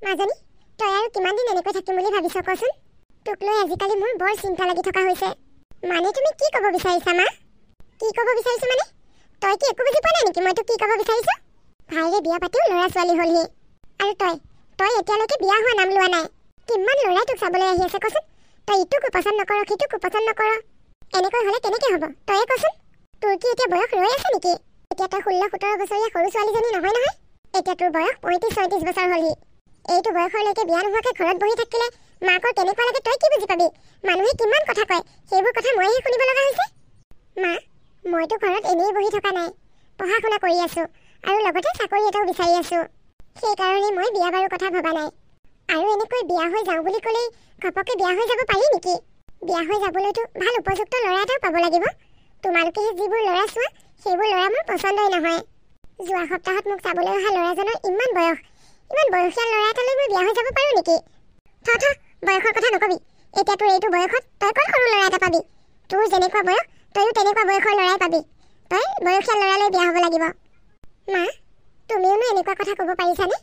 মাজনী তই আৰু কিমান দিন এনেকৈ থাকিম বুলি ভাবিছ কচোন? তোক লৈ আজিকালি মোৰ বৰ চিন্তা লাগি থকা হৈছে। মানে তুমি কি ক'ব বিচাৰিছা মা? কি ক'ব বিচাৰিছো মানে? তই কি একো বুজি পোৱা নাই নেকি মই তোক কি ক'ব বিচাৰিছো? ভাইৰে বিয়া পাতিও ল'ৰা ছোৱালী হ'লহি, আৰু তই এতিয়ালৈকে বিয়া হোৱা নাম লোৱা নাই। কিমান ল'ৰাই তোক চাবলৈ আহি আছে কচোন? তই ইটোকো পচন্দ নকৰ, সিটোকো পচন্দ নকৰ। এনেকৈ হ'লে কেনেকৈ হ'ব তয়ে কচোন? তোৰ কি এতিয়া বয়স ৰৈ আছে নেকি? এতিয়া তই 16-17 বছৰীয়া সৰু ছোৱালীজনী নহয়। এতিয়া তোৰ বয়স 35-36 বছৰ হ'লহি। এইটো বয়সলৈকে বিয়া নোহোৱাকৈ ঘৰত বহি থাকিলে মাকৰ কেনেকুৱা লাগে তই কি বুজি পাবি? মানুহে কিমান কথা কয়, সেইবোৰ কথা মইহে শুনিব লগা হৈছে। মা, মইতো ঘৰত এনেই বহি থকা নাই, পঢ়া শুনা কৰি আছো আৰু লগতে চাকৰি এটাও বিচাৰি আছো। সেইকাৰণে মই বিয়া বাৰুৰ কথা ভবা নাই। আৰু এনেকৈ বিয়া হৈ যাওঁ বুলি ক'লেই ঘপকে বিয়া হৈ যাব পাৰি নেকি? বিয়া হৈ যাবলৈতো ভাল উপযুক্ত ল'ৰা এটাও পাব লাগিব। তোমালোকেহে যিবোৰ ল'ৰা চোৱা সেইবোৰ ল'ৰা মোৰ পচন্দই নহয়। যোৱা সপ্তাহত মোক চাবলৈ অহা ল'ৰাজনৰ ইমান বয়সীয়া ল'ৰা এটালৈ মই বিয়া হৈ যাব পাৰোঁ নেকি? বয়সৰ কথা নকবি। এতিয়া তোৰ এইটো বয়সত তই ক'ত সৰু ল'ৰা এটা পাবি? তোৰ যেনেকুৱা বয়স তইও তেনেকুৱা বয়সৰ ল'ৰাই পাবি। তই বয়সীয়া ল'ৰালৈ বিয়া হ'ব লাগিব। মা, তুমিওনো এনেকুৱা কথা ক'ব পাৰিছানে?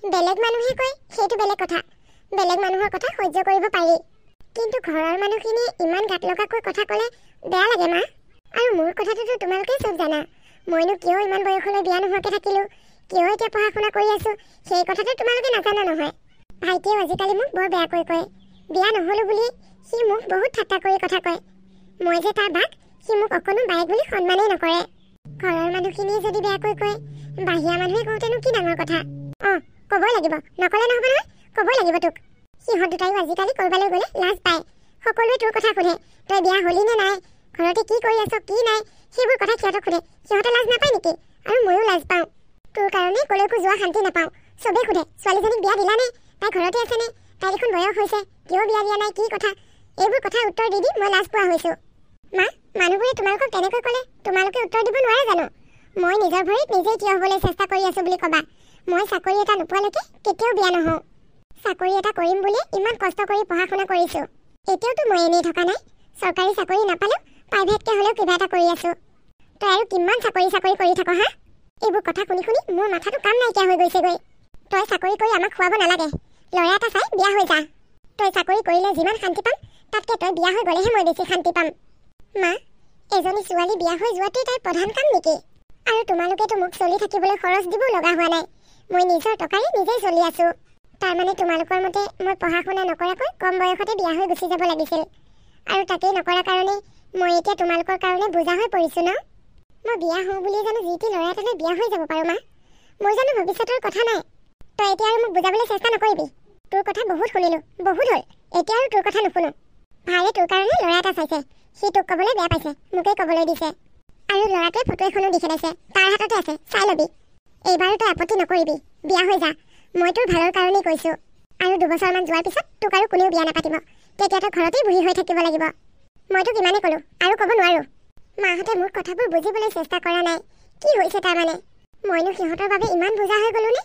বেলেগ মানুহে কয় সেইটো বেলেগ কথা, বেলেগ মানুহৰ কথা সহ্য কৰিব পাৰি, কিন্তু ঘৰৰ মানুহখিনিয়ে ইমান গাত লগাকৈ কথা ক'লে বেয়া লাগে মা। আৰু মোৰ কথাটোতো তোমালোকে চব জানা। মইনো কিয় ইমান বয়সলৈ বিয়া নোহোৱাকৈ থাকিলোঁ, কিয় এতিয়া পঢ়া শুনা কৰি আছোঁ, সেই কথাটো তোমালোকে নাজানা নহয়। ভাইটিয়েও আজিকালি মোক বৰ বেয়াকৈ কয়। বিয়া নহ'লোঁ বুলি সি মোক বহুত ঠাট্টা কৰি কথা কয়। মই যে তাৰ বাক, সি মোক অকণো বায়েক বুলি সন্মানেই নকৰে। ঘৰৰ মানুহখিনিয়ে যদি বেয়াকৈ কয়, বাহিৰা মানুহে কওঁতেনো কি ডাঙৰ কথা? ক'বই লাগিব, নক'লে নহ'ব নহয়, ক'বই লাগিব তোক। সিহঁত দুটাইও আজিকালি ক'ৰবালৈ গ'লে লাজ পায়। সকলোৱে তোৰ কথা সোধে, তই বিয়া হ'লি নে নাই, ঘৰতে কি কৰি আছ কি নাই, সেইবোৰ কথা সিহঁতক সোধে। সিহঁতে লাজ নাপায় নেকি? আৰু ময়ো লাজ পাওঁ। তোৰ কাৰণে ক'লৈকো যোৱা শান্তি নাপাওঁ। চবেই সোধে ছোৱালীজনীক বিয়া দিলানে, তাই ঘৰতে আছেনে, তাই দেখোন বয়স হৈছে, কিয় বিয়া দিয়া নাই, কি কথা? এইবোৰ কথাৰ উত্তৰ দি মই লাজ পোৱা হৈছোঁ। মা, মানুহবোৰে তোমালোকক তেনেকৈ ক'লে তোমালোকে উত্তৰ দিব নোৱাৰা জানো? মই নিজৰ ভৰিত নিজেই থিয় হ'বলৈ চেষ্টা কৰি আছোঁ বুলি ক'বা। মই চাকৰি এটা নোপোৱালৈকে কেতিয়াও বিয়া নহওঁ। চাকৰি এটা কৰিম বুলি ইমান কষ্ট কৰি পঢ়া শুনা কৰিছোঁ। এতিয়াওতো মই এনেই থকা নাই। চৰকাৰী চাকৰি নাপালেও প্ৰাইভেটকৈ হ'লেও কিবা এটা কৰি আছোঁ। তই আৰু কিমান চাকৰি কৰি থাক হা? এইবোৰ কথা শুনি মোৰ মাথাটো কাম নাইকিয়া হৈ গৈছেগৈ। তই চাকৰি কৰি আমাক খুৱাব নালাগে, ল'ৰা এটা চাই বিয়া হৈ যা। তই চাকৰি কৰিলে যিমান শান্তি পাম, তাতকৈ তই বিয়া হৈ গ'লেহে মই বেছি শান্তি পাম। মা, এজনী ছোৱালী বিয়া হৈ যোৱাটোৱেই তাইৰ প্ৰধান কাম নেকি? আৰু তোমালোকেতো মোক চলি থাকিবলৈ খৰচ দিবও লগা হোৱা নাই। মই নিজৰ টকাৰে নিজেই চলি আছোঁ। তাৰমানে তোমালোকৰ মতে মই পঢ়া শুনা নকৰাকৈ কম বয়সতে বিয়া হৈ গুচি যাব লাগিছিল, আৰু তাকেই নকৰা কাৰণে মই এতিয়া তোমালোকৰ কাৰণে বোজা হৈ পৰিছোঁ ন? মই বিয়া হওঁ বুলি জানো যি টি ল'ৰা এটালৈ বিয়া হৈ যাব পাৰোঁ মা? মোৰ জানো ভৱিষ্যতৰ কথা নাই? তই এতিয়া আৰু মোক বুজাবলৈ চেষ্টা নকৰিবি। তোৰ কথা বহুত শুনিলোঁ, বহুত হ'ল, এতিয়া আৰু তোৰ কথা নুশুনো। ভাইৰে তোৰ কাৰণে ল'ৰা এটা চাইছে, সি তোক ক'বলৈ বেয়া পাইছে, মোকেই ক'বলৈ দিছে। আৰু ল'ৰাটোৱে ফটো এখনো দি খেলাইছে, তাৰ হাততে আছে, চাই ল'বি। এইবাৰো তই আপত্তি নকৰিবি, বিয়া হৈ যা। মই তোৰ ভালৰ কাৰণেই কৈছোঁ। আৰু 2 বছৰমান যোৱাৰ পিছত তোক আৰু কোনেও বিয়া নাপাতিব, তেতিয়া তই ঘৰতেই বুঢ়ী হৈ থাকিব লাগিব। মইতো কিমানেই ক'লোঁ, আৰু ক'ব নোৱাৰোঁ। মাহঁতে মোৰ কথাবোৰ বুজিবলৈ চেষ্টা কৰা নাই। কি হৈছে তাৰমানে? মইনো সিহঁতৰ বাবে ইমান বুজা হৈ গ'লোনে?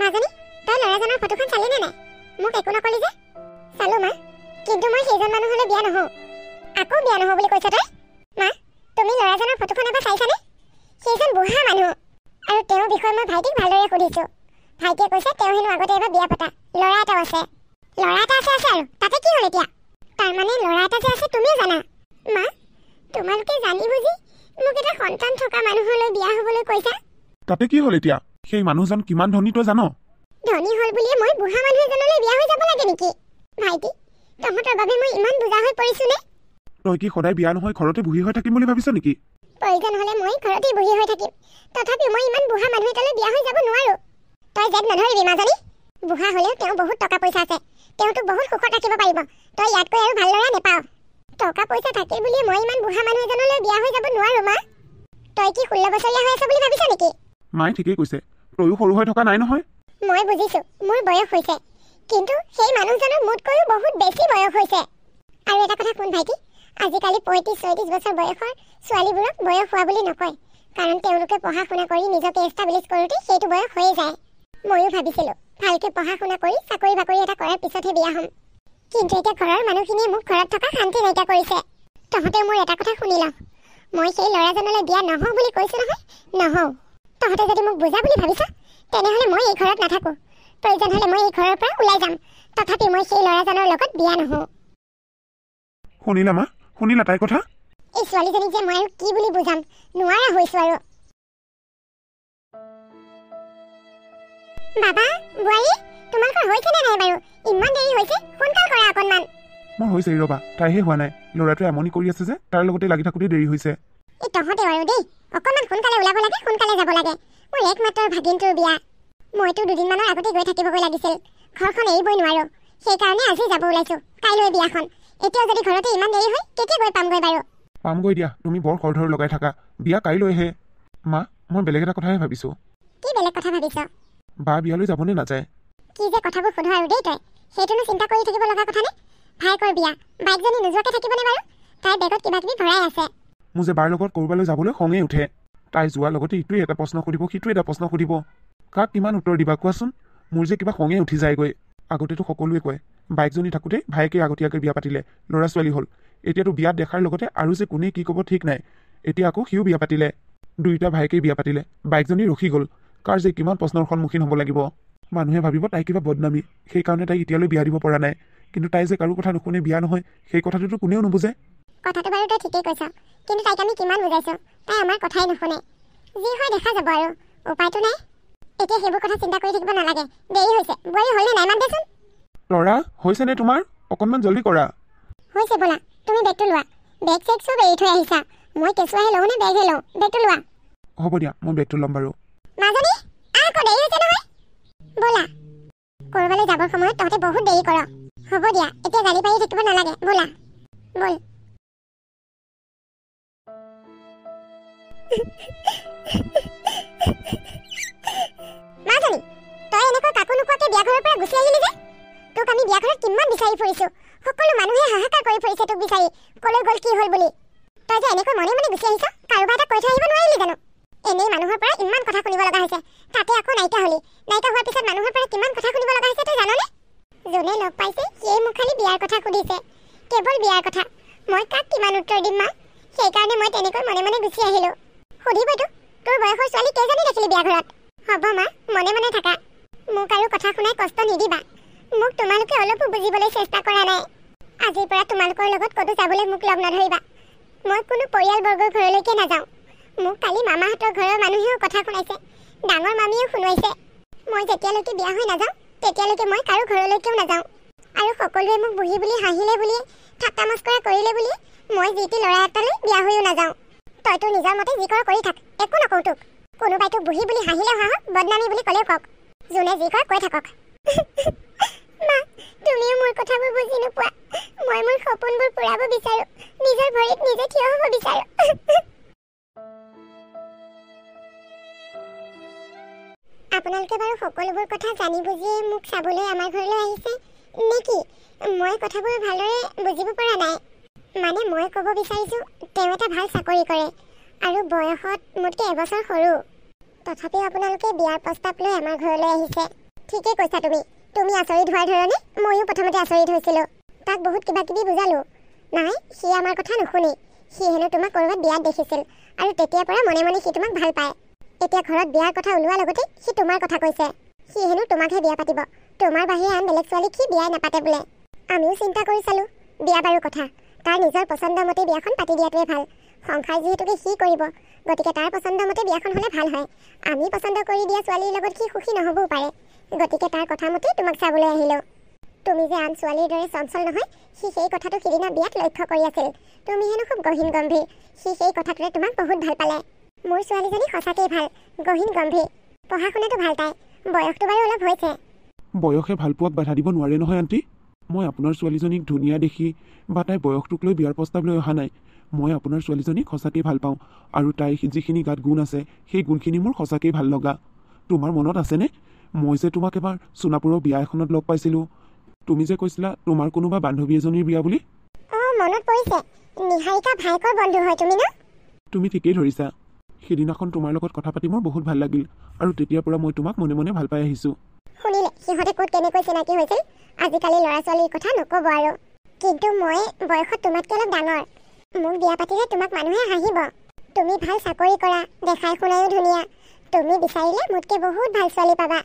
মাজনী, তই ল'ৰাজনৰ ফটোখন চালি নে নাই? মোক একো নকলি যে? চালোঁ মা, কিন্তু মই সেইজন মানুহলৈ বিয়া নহওঁ। আকৌ বিয়া নহওঁ বুলি কৈছ তই? মা, তুমি ল'ৰাজনৰ ফটোখন এবাৰ চাইছানে? সেইজন বুঢ়া মানুহ, আৰু তেওঁৰ বিষয়ে মই ভাইটিক ভালদৰে সুধিছোঁ। ভাইটিয়ে কৈছে তেওঁ হেনো আগতে এবাৰ বিয়া পতা ল'ৰা এটাও আছে। ল'ৰা এটা আছে আৰু তাতে কি হ'ল এতিয়া? তাৰমানে ল'ৰা এটা যে আছে তুমিও জানা? মা, তোমালোকে জানি বুজি মোক এটা সন্তান থকা মানুহলৈ বিয়া হ'বলৈ কৈছা? তাতে কি হ'ল এতিয়া? সেই মানুহজন কিমান ধনী তই জানো? ধনী হ'ল বুলিয়ে মই বুঢ়া মানুহ এজনলৈ বিয়া হৈ যাব লাগে নেকি? ভাইটি, তহঁতৰ বাবে মই ইমান বুজা হৈ পৰিছোঁ নে? তই কি সদায় বিয়া নহয় ঘৰতে বুঢ়ী হৈ থাকিম বুলি ভাবিছ নেকি? প্ৰয়োজন হ'লে মই ঘৰতেই বুঢ়ী হৈ থাকিম, তথাপিও মই ইমান বুঢ়া মানুহ এটালৈ বিয়া হৈ যাব নোৱাৰোঁ। তই জেদ নধৰিবি মাজনী। বুঢ়া হ'লেও তেওঁ বহুত টকা পইচা আছে, তেওঁ তোক বহুত সুখত ৰাখিব পাৰিব। তই ইয়াতকৈ আৰু ভাল ল'ৰা নেপাৱ। টকা পইচা থাকে বুলিয়ে মই ইমান বুঢ়া মানুহ এজনলৈ বিয়া হৈ যাব নোৱাৰোঁ মা। তই কি 16 বছৰীয়া হৈ আছ বুলি ভাবিছ নেকি? মায়ে ঠিকেই কৈছে, তয়ো সৰু হৈ থকা নাই নহয়। মই বুজিছোঁ মোৰ বয়স হৈছে, কিন্তু সেই মানুহজনৰ মোতকৈও বহুত বেছি বয়স হৈছে। আৰু এটা কথা শুন ভাইটি, আজিকালি 35-36 বছৰ বয়সৰ ছোৱালীবোৰক বয়স হোৱা বুলি নকয়, কাৰণ তেওঁলোকে পঢ়া শুনা কৰি নিজকে এষ্টাব্লিছ কৰোঁতে সেইটো বয়স হৈয়ে যায়। ময়ো ভাবিছিলোঁ ভালকৈ পঢ়া শুনা কৰি চাকৰি বাকৰি এটা কৰাৰ পিছতহে বিয়া হ'ম, কিন্তু এতিয়া ঘৰৰ মানুহখিনিয়ে মোক ঘৰত থকা শান্তি নাইকিয়া কৰিছে। তহঁতে মোৰ এটা কথা শুনি ল, মই সেই ল'ৰাজনলৈ বিয়া নহওঁ বুলি কৈছোঁ নহয়, নহওঁ। তহঁতে যদি মোক বুজা বুলি ভাবিছ তেনেহ'লে মই এই ঘৰত নাথাকোঁ। প্ৰয়োজন হ'লে মই এই ঘৰৰ পৰা ওলাই যাম, তথাপি মই সেই ল'ৰাজনৰ লগত বিয়া নহওঁ। শুনিলা মা? শুনিলা তাইৰ কথা? এই ছোৱালীজনীক যে মই আৰু কি বুলি বুজাম, নোৱাৰা হৈছোঁ আৰু। বাবা, বোৱাৰী, তোমালোকৰ হৈছেনে নাই বাৰু? ইমান দেৰি হৈছে, সোনকাল কৰা অকণমান। মোৰ হৈছে ৰ'বা, তাইহে হোৱা নাই। ল'ৰাটোৱে আমনি কৰি আছে যে, তাৰ লগতে লাগি থাকোঁতে দেৰি হৈছে। এই তহঁতে বাৰু দেই, অকণমান সোনকালে ওলাব লাগে, সোনকালে যাব লাগে। মোৰ একমাত্ৰ ভাগিনটোৰ বিয়া, মইতো দুদিনমানৰ আগতে গৈ থাকিবগৈ লাগিছিল। ঘৰখন এৰিবই নোৱাৰোঁ, সেইকাৰণে আজি যাব ওলাইছোঁ। কাইলৈ বিয়াখন, এতিয়াও যদি ঘৰতে ইমান দেৰি হয় কেতিয়া গৈ পামগৈ বাৰু? পামগৈ দিয়া, তুমি বৰ খৰধৰ লগাই থাকা। বিয়া কাইলৈহে। মা, মই বেলেগ এটা কথাহে ভাবিছোঁ। কি বেলেগ কথা ভাবিছ? বা বিয়ালৈ যাবনে নাযায়? কি যে কথাবোৰ সোধো আৰু দেই তই, সেইটোনো চিন্তা কৰি থাকিব লগা কথা নে? ভাইকৰ বিয়া, বাইকজনী নোযোৱাকৈ থাকিবনে বাৰু? তাইৰ বেগত কিবা কিবি ভৰাই আছে। মোৰ যে বাৰ লগত ক'ৰবালৈ যাবলৈ খঙেই উঠে। তাই যোৱাৰ লগতে ইটোৱে এটা প্ৰশ্ন সুধিব, সিটোৱে এটা প্ৰশ্ন সুধিব। কাক কিমান উত্তৰ দিবা কোৱাচোন? মোৰ যে কিবা খঙে উঠি যায়গৈ। আগতেতো সকলোৱে কয় বাইকজনী থাকোঁতে ভায়েকে আগতীয়াকৈ বিয়া পাতিলে, ল'ৰা ছোৱালী হ'ল। এতিয়াতো বিয়াত দেখাৰ লগতে আৰু যে কোনে কি ক'ব ঠিক নাই। এতিয়া আকৌ সিও বিয়া পাতিলে, দুয়োটা ভায়েকেই বিয়া পাতিলে, বাইকজনী ৰখি গ'ল। কাৰ যে কিমান প্ৰশ্নৰ সন্মুখীন হ'ব লাগিব। মানুহে ভাবিব তাই কিবা বদনামী, সেইকাৰণে তাইক এতিয়ালৈ বিয়া দিব পৰা নাই। কিন্তু তাই যে কাৰো কথা নুশুনে, বিয়া নহয়, সেই কথাটোতো কোনেও নুবুজে। কথাটো বাৰু তই ঠিকেই কৈছ, কিন্তু তাইক আমি কিমান বুজাইছোঁ, তাই আমাৰ কথাই নুশুনে। যি হয় দেখা যাব আৰু, উপায়তো নাই। এতিয়া সেইবোৰ কথা চিন্তা কৰি থাকিব নালাগে, দেৰি হৈছে। বোৱাৰী হ'লনে নাই মান দেচোন। ল'ৰা হৈছেনে তোমাৰ? অকণমান জল্দি কৰা। হৈছে ব'লা, তুমি বেগটো লোৱা। বেগ চেগ চব এৰি থৈ আহিছা, মই কেঁচুৱাহে লওঁ নে বেগহে লওঁ? বেগটো লোৱা। হ'ব দিয়া, মই বেগটো ল'ম বাৰু। মাজনী, আকৌ দেৰি হৈছে নহয়। ব'লা, ক'ৰবালৈ যাবৰ সময়ত তহঁতে বহুত দেৰি কৰ। হ'ব দিয়া, এতিয়া গালি পাৰি থাকিব নালাগে, ব'লা ব'ল। মাজনী, তই এনেকৈ কাকো নোকোৱাকৈ বিয়া ঘৰৰ পৰা গুচি আহিলি যে? তোক আমি বিয়া ঘৰত কিমান বিচাৰি ফুৰিছোঁ, সকলো মানুহে হাহাকাৰ কৰি ফুৰিছে তোক বিচাৰি, ক'লৈ গ'ল কি হ'ল বুলি। তই যে এনেকৈ মনে মনে গুচি আহিছ, কাৰোবাৰ এটা কৈ থৈ আহিব নোৱাৰিলি জানো? এনেই মানুহৰ পৰা ইমান কথা শুনিব লগা হৈছে, তাতে আকৌ নাইকা হ'লি। নাইকা হোৱাৰ পিছত মানুহৰ পৰা কিমান কথা শুনিব লগা হৈছে তই জাননে? যোনে লগ পাইছে সিয়ে মোক খালি বিয়াৰ কথা সুধিছে, কেৱল বিয়াৰ কথা। মই কাক কিমান উত্তৰ দিম মা? সেইকাৰণে মই তেনেকৈ মনে মনে গুচি আহিলোঁ। সুধিবইতো, তোৰ বয়সৰ ছোৱালী কেইজনী দেখিলি বিয়া ঘৰত? হ'ব মা, মনে মনে থাকা। মোক আৰু কথা শুনাই কষ্ট নিদিবা। মোক তোমালোকে অলপো বুজিবলৈ চেষ্টা কৰা নাই। আজিৰ পৰা তোমালোকৰ লগত ক'তো যাবলৈ মোক লগ নধৰিবা। মই কোনো পৰিয়ালবৰ্গৰ ঘৰলৈকে নাযাওঁ। মোক কালি মামাহঁতৰ ঘৰৰ মানুহেও কথা শুনাইছে, ডাঙৰ মামীয়েও শুনাইছে। মই যেতিয়ালৈকে বিয়া হৈ নাযাওঁ তেতিয়ালৈকে মই কাৰো ঘৰলৈকেও নাযাওঁ। আৰু সকলোৱে মোক বুঢ়ী বুলি হাঁহিলে বুলিয়ে, ঠাট্টা মস্কৰা কৰিলে বুলিয়ে মই যি টি ল'ৰা এটালৈ বিয়া হৈও নাযাওঁ। তই তোৰ নিজৰ মতে যি কৰ কৰি থাক, একো নকওঁ তোক। কোনোবাই তোক বুঢ়ী বুলি হাঁহিলেও হাঁহক, বদনামী বুলি ক'লেও কওক, যোনে যি কয় কৈ থাকক। মা, তুমিও মোৰ কথাবোৰ বুজি নোপোৱা। মই মোৰ সপোনবোৰ পূৰাব বিচাৰোঁ, নিজৰ ভৰিত নিজে থিয় হ'ব বিচাৰোঁ। আপোনালোকে বাৰু সকলোবোৰ কথা জানি বুজিয়ে মোক চাবলৈ আমাৰ ঘৰলৈ আহিছে নেকি? মই কথাবোৰ ভালদৰে বুজিব পৰা নাই। মানে মই ক'ব বিচাৰিছোঁ, তেওঁ এটা ভাল চাকৰি কৰে আৰু বয়সত মোতকৈ এবছৰ সৰু। তথাপিও আপোনালোকে বিয়াৰ প্ৰস্তাৱ লৈ আমাৰ ঘৰলৈ আহিছে। ঠিকেই কৈছা তুমি। তুমি আচৰিত হোৱাৰ ধৰণে ময়ো প্ৰথমতে আচৰিত হৈছিলোঁ। তাক বহুত কিবা কিবি বুজালোঁ। নাই, সি আমাৰ কথা নুশুনি। সি হেনো তোমাক ক'ৰবাত বিয়াত দেখিছিল আৰু তেতিয়াৰ পৰা মনে মনে সি তোমাক ভাল পায়। এতিয়া ঘৰত বিয়াৰ কথা ওলোৱাৰ লগতে সি তোমাৰ কথা কৈছে। সি হেনো তোমাকহে বিয়া পাতিব, তোমাৰ বাহিৰে আন বেলেগ ছোৱালীক সি বিয়াই নাপাতে বোলে। আমিও চিন্তা কৰি চালোঁ, বিয়া বাৰু কথা, তাৰ নিজৰ পচন্দ মতে বিয়াখন পাতি দিয়াটোৱে ভাল। সংসাৰ যিহেতুকে সি কৰিব, গতিকে তাৰ পচন্দ মতে বিয়াখন হ'লে ভাল হয়। আমি পচন্দ কৰি দিয়া ছোৱালীৰ লগত সি সুখী নহ'বও পাৰে, গতিকে তাৰ কথা মতে তোমাক চাবলৈ আহিলোঁ। তুমি যে আন ছোৱালীৰ দৰে চঞ্চল নহয়, সি সেই কথাটো সিদিনা বিয়াত লক্ষ্য কৰি আছিল। তুমি হেনো খুব গহীন গম্ভীৰ, সি সেই কথাটোৰে তোমাক বহুত ভাল পালে। মোৰ ছোৱালীজনী সঁচাকেই ভাল, গহীন গম্ভীৰ, পঢ়া শুনাটো ভাল তাই, বয়সটো বাৰু অলপ হৈছে। বয়সে ভালপোৱাক বাধা দিব নোৱাৰে নহয় আণ্টি। মই আপোনাৰ ছোৱালীজনীক ধুনীয়া দেখি বা তাইৰ বয়সটোক লৈ বিয়াৰ প্ৰস্তাৱ লৈ অহা নাই। মই আপোনাৰ ছোৱালীজনীক সঁচাকেই ভাল পাওঁ আৰু তাইৰ যিখিনি গাত গুণ আছে সেই গুণখিনি মোৰ সঁচাকেই ভাল লগা। তোমাৰ মনত আছেনে, মই যে তোমাক এবাৰ সোণাপুৰৰ বিয়া এখনত লগ পাইছিলোঁ, তুমি যে কৈছিলা তোমাৰ কোনোবা বান্ধৱী এজনীৰ বিয়া বুলি? অঁ, মনত পৰিছে। নিহাৰিকা ভাইকৰ বন্ধু হয় তুমি ন? তুমি ঠিকেই ধৰিছা। সেইদিনাখন তোমাৰ লগত কথা পাতি মোৰ বহুত ভাল লাগিল আৰু তেতিয়াৰ পৰা মই তোমাক মনে মনে ভাল পাই আহিছোঁ। শুনিলে সিহঁতে ক'ত কেনেকৈ চিনাকি হৈছিল? আজিকালি ল'ৰা ছোৱালীৰ কথা নক'ব আৰু। কিন্তু মই বয়সত তোমাতকৈ অলপ ডাঙৰ। মোক বিয়া পাতিলে তোমাক মানুহে হাঁহিব। তুমি ভাল চাকৰি কৰা, দেখাই শুনায়ো ধুনীয়া, তুমি বিচাৰিলে মোতকৈ বহুত ভাল ছোৱালী পাবা।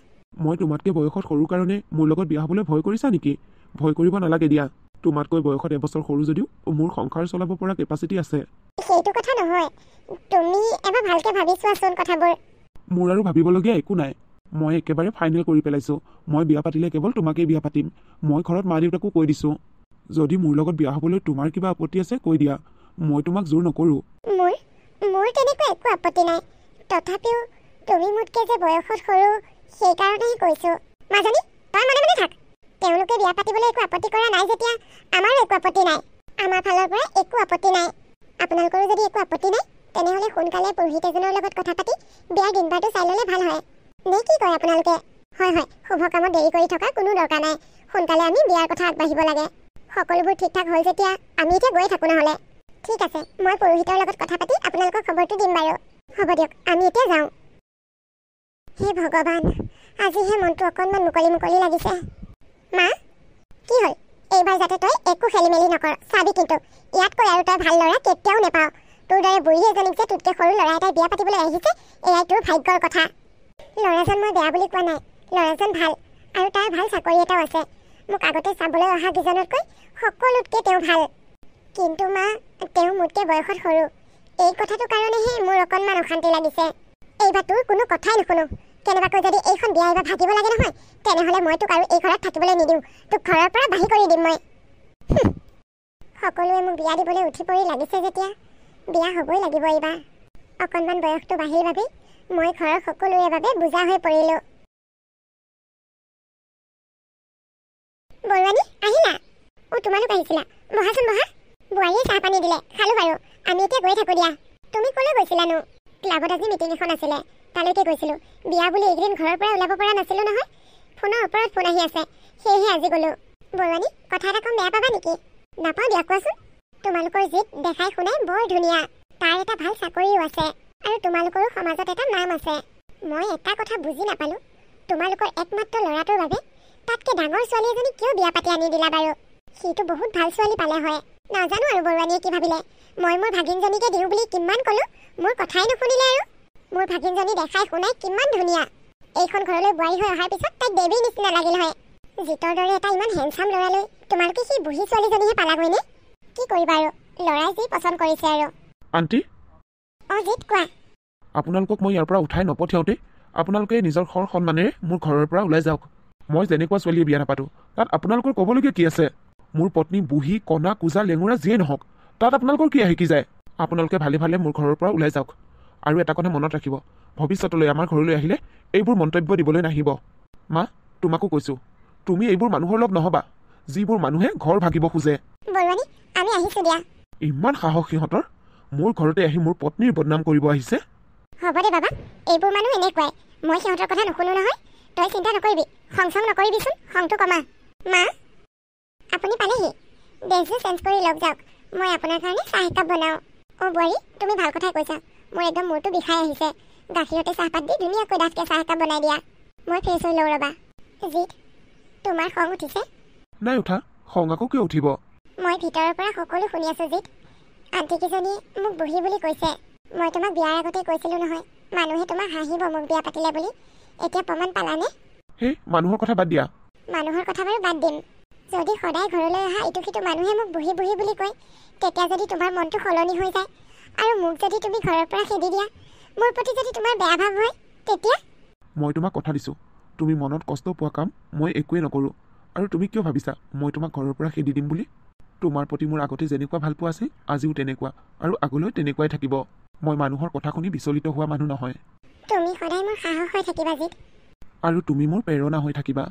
মই তোমাতকৈ বয়সত সৰু কাৰণে মোৰ লগত বিয়া হ'বলৈ ভয় কৰিছা নেকি? ভয় কৰিব নালাগে দিয়া। তোমাতকৈ বয়সত এবছৰ সৰু যদিও মোৰ সংসাৰ চলাব পৰা কেপাচিটি আছে। সেইটো কথা নহয়, তুমি এবাৰ ভালকৈ ভাবি চোৱাচোন কথাবোৰ। মোৰ আৰু ভাবিবলগীয়া একো নাই। মই একেবাৰে ফাইনেল কৰি পেলাইছোঁ। মই বিয়া পাতিলে কেৱল তোমাকেই বিয়া পাতিম। মই ঘৰত মা দেউতাকো কৈ দিছোঁ। যদি মোৰ লগত বিয়া হ'বলৈ তোমাৰ কিবা আপত্তি আছে কৈ দিয়া, মই তোমাক জোৰ নকৰোঁ। মোৰ তেনেকুৱা একো আপত্তি নাই। তথাপিও তুমি মোতকৈ যে বয়সত সৰু সেইকাৰণেহে কৈছোঁ। মাজনী, তই মনে মনে থাক। তেওঁলোকে বিয়া পাতিবলৈ একো আপত্তি কৰা নাই যেতিয়া আমাৰো একো আপত্তি নাই। আমাৰ ফালৰ পৰা একো আপত্তি নাই। আপোনালোকৰো যদি একো আপত্তি নাই তেনেহ'লে সোনকালে পুৰোহিত এজনৰ লগত কথা পাতি বিয়াৰ দিন বাৰটো চাই ল'লে ভাল হয়। নে কি কয় আপোনালোকে? হয়, শুভ কামত দেৰি কৰি থকাৰ কোনো দৰকাৰ নাই। সোনকালে আমি বিয়াৰ কথা আগবাঢ়িব লাগে। সকলোবোৰ ঠিক ঠাক হ'ল যেতিয়া আমি এতিয়া গৈ থাকোঁ নহ'লে। ঠিক আছে, মই পুৰোহিতৰ লগত কথা পাতি আপোনালোকক খবৰটো দিম বাৰু। হ'ব দিয়ক, আমি এতিয়া যাওঁ। হে ভগৱান, আজিহে মনটো অকণমান মুকলি মুকলি লাগিছে। মা, কি হ'ল? এইবাৰ যাতে তই একো খেলি মেলি নকৰ চাবি, কিন্তু ইয়াতকৈ আৰু তই ভাল ল'ৰা কেতিয়াও নেপাওঁ। তোৰ দৰে বুঢ়ী এজনীক যে তোতকৈ সৰু ল'ৰা এটাই বিয়া পাতিবলৈ আহিছে, এয়াই তোৰ ভাগ্যৰ কথা। ল'ৰাজন মই বেয়া বুলি কোৱা নাই, ল'ৰাজন ভাল, আৰু তাৰ ভাল চাকৰি এটাও আছে। মোক আগতে চাবলৈ অহা কেইজনতকৈ সকলোতকৈ তেওঁ ভাল। কিন্তু মা, তেওঁ মোতকৈ বয়সত সৰু। এই কথাটোৰ কাৰণেহে মোৰ অকণমান অশান্তি লাগিছে। এইবাৰ তোৰ কোনো কথাই নুশুনো। কেনেবাকৈ যদি এইখন বিয়া এইবাৰ ভাগিব লাগে নহয়, তেনেহ'লে মই তোক আৰু এই ঘৰত থাকিবলৈ নিদিওঁ। তোক ঘৰৰ পৰা বাহিৰ কৰি দিম মই। সকলোৱে মোক বিয়া দিবলৈ উঠি পৰি লাগিছে যেতিয়া বিয়া হ'বই লাগিব এইবাৰ। অকণমান বয়সটো বাঢ়িৰ বাবেই মই ঘৰৰ সকলোৰে বাবে বোজা হৈ পৰিলোঁ। বৰুৱানী, আহিলা? তোমালোক আহিছিলা? বহাচোন বহা। বোৱাৰীয়ে চাহ পানী দিলে, খালোঁ বাৰু। আমি এতিয়া গৈ থাকোঁ দিয়া। তুমি ক'লৈ গৈছিলানো? ক্লাবত আজি মিটিং এখন আছিলে, তালৈকে গৈছিলোঁ। বিয়া বুলি এইকেইদিন ঘৰৰ পৰা ওলাব পৰা নাছিলোঁ নহয়। ফোনৰ ওপৰত ফোন আহি আছে, সেয়েহে আজি গ'লোঁ। বৰুৱানী, কথা এটা কম, বেয়া পাবা নেকি? নাপাওঁ দিয়া, কোৱাচোন। তোমালোকৰ জিত দেখাই শুনাই বৰ ধুনীয়া। তাৰ এটা ভাল চাকৰিও আছে, আৰু তোমালোকৰো সমাজত এটা নাম আছে। মই এটা কথা বুজি নাপালোঁ, তোমালোকৰ একমাত্ৰ ল'ৰাটোৰ বাবে তাতকৈ ডাঙৰ ছোৱালী এজনী কিয় বিয়া পাতি আনি দিলা বাৰু? সিটো বহুত ভাল ছোৱালী পালে হয়। নাজানো আৰু বৰুৱানীয়ে কি ভাবিলে। মই মোৰ ভাগিনজনীকে দিওঁ বুলি কিমান ক'লোঁ, মোৰ কথাই নুশুনিলে। আৰু মোৰ ভাগিনজনী দেখাই শুনাই কিমান ধুনীয়া। এইখন ঘৰলৈ বোৱাৰী হৈ অহাৰ পিছত তাইক দেৱীৰ নিচিনা লাগিল হয়। জিতৰ দৰে এটা ইমান হেণ্ডচাম ল'ৰালৈ তোমালোকে সেই বুঢ়ী ছোৱালীজনীহে পালাগৈনে? কি কৰিবা আৰু, ল'ৰাই যি পচন্দ কৰিছে আৰু। আণ্টি, জিত কোৱা। আপোনালোকক মই ইয়াৰ পৰা উঠাই নপঠিয়াওঁতে আপোনালোকে নিজৰ ঘৰ সন্মানেৰে মোৰ ঘৰৰ পৰা ওলাই যাওক। মই যেনেকুৱা ছোৱালীয়ে বিয়া নাপাতো তাত আপোনালোকৰ ক'বলগীয়া কি আছে? মোৰ পত্নী বুঢ়ী, কণা, কোজা, লেঙুৰা যিয়ে নহওক, তাত আপোনালোকৰ কি আহি কি যায়? আপোনালোকে ভালে ভালে মোৰ ঘৰৰ পৰা ওলাই যাওক। আৰু এটা কথা মনত ৰাখিব, ভৱিষ্যতলৈ আমাৰ ঘৰলৈ আহিলে এইবোৰ মন্তব্য দিবলৈ নাহিব। মা, তোমাকো কৈছোঁ, তুমি এইবোৰ মানুহৰ লগ নহবা, যিবোৰ মানুহে ঘৰ ভাগিব খোজে। বৰুৱানী, আমি আহিছোঁ দিয়া। ইমান সাহস সিহঁতৰ, মোৰ ঘৰতে আহি মোৰ পত্নীৰ বদনাম কৰিব আহিছে। হ'ব দে বাবা, এইবোৰ মানুহ এনেকুৱাই। মই সিহঁতৰ কথা নুশুনো নহয়। তই চিন্তা নকৰিবি, খং নকৰিবিচোন, খংটো কমা। মা, আপুনি পালেহি? ড্ৰেছবোৰ চেঞ্জ কৰি লওক যাওক, মই আপোনাৰ কাৰণে চাহ একাপ বনাওঁ। বোৱাৰী, তুমি ভাল কথাই কৈছা। মোৰ একদম মূৰটো বিষাই আহিছে। গাখীৰতে চাহপাত দি ধুনীয়াকৈ ডাঠকৈ চাহ একাপ বনাই দিয়া। মই ফ্ৰেছ হৈ লওঁ ৰ'বা। জিত, তোমাৰ খং উঠিছে? নাই উঠা, খং আকৌ কিয় উঠিব? মই ভিতৰৰ পৰা সকলো শুনি আছোঁ জিত। আণ্টিকেইজনীয়ে মোক বুঢ়ী বুলি কৈছে। মই তোমাক বিয়াৰ আগতে কৈছিলোঁ নহয়, মানুহে তোমাক হাঁহিব মোক বিয়া পাতিলে বুলি। এতিয়া প্ৰমাণ পালানে? সেই মানুহৰ কথা বাদ দিয়া। মানুহৰ কথা বাৰু বাদ দিম। যদি সদায় ঘৰলৈ অহা ইটো সিটো মানুহে মোক বুঢ়ী বুঢ়ী বুলি কয়, তেতিয়া যদি তোমাৰ মনটো সলনি হৈ যায় আৰু মোক যদি তুমি ঘৰৰ পৰা খেদি দিয়া, মোৰ প্ৰতি যদি তোমাৰ বেয়া ভাৱ হয়, তেতিয়া? মই তোমাক কথা দিছোঁ, তুমি মনত কষ্ট পোৱা কাম মই একোৱেই নকৰোঁ। আৰু তুমি কিয় ভাবিছা মই তোমাক ঘৰৰ পৰা খেদি দিম বুলি? তোমাৰ প্ৰতি মোৰ আগতে যেনেকুৱা ভাল পোৱা আছিল, আজিও তেনেকুৱা, আৰু আগলৈ তেনেকুৱাই থাকিব। মই মানুহৰ কথা শুনি বিচলিত হোৱা মানুহ নহয়। তুমি সদায় মোৰ সাহস হৈ থাকিবা জিত। আৰু তুমি মোৰ প্ৰেৰণা হৈ থাকিবা।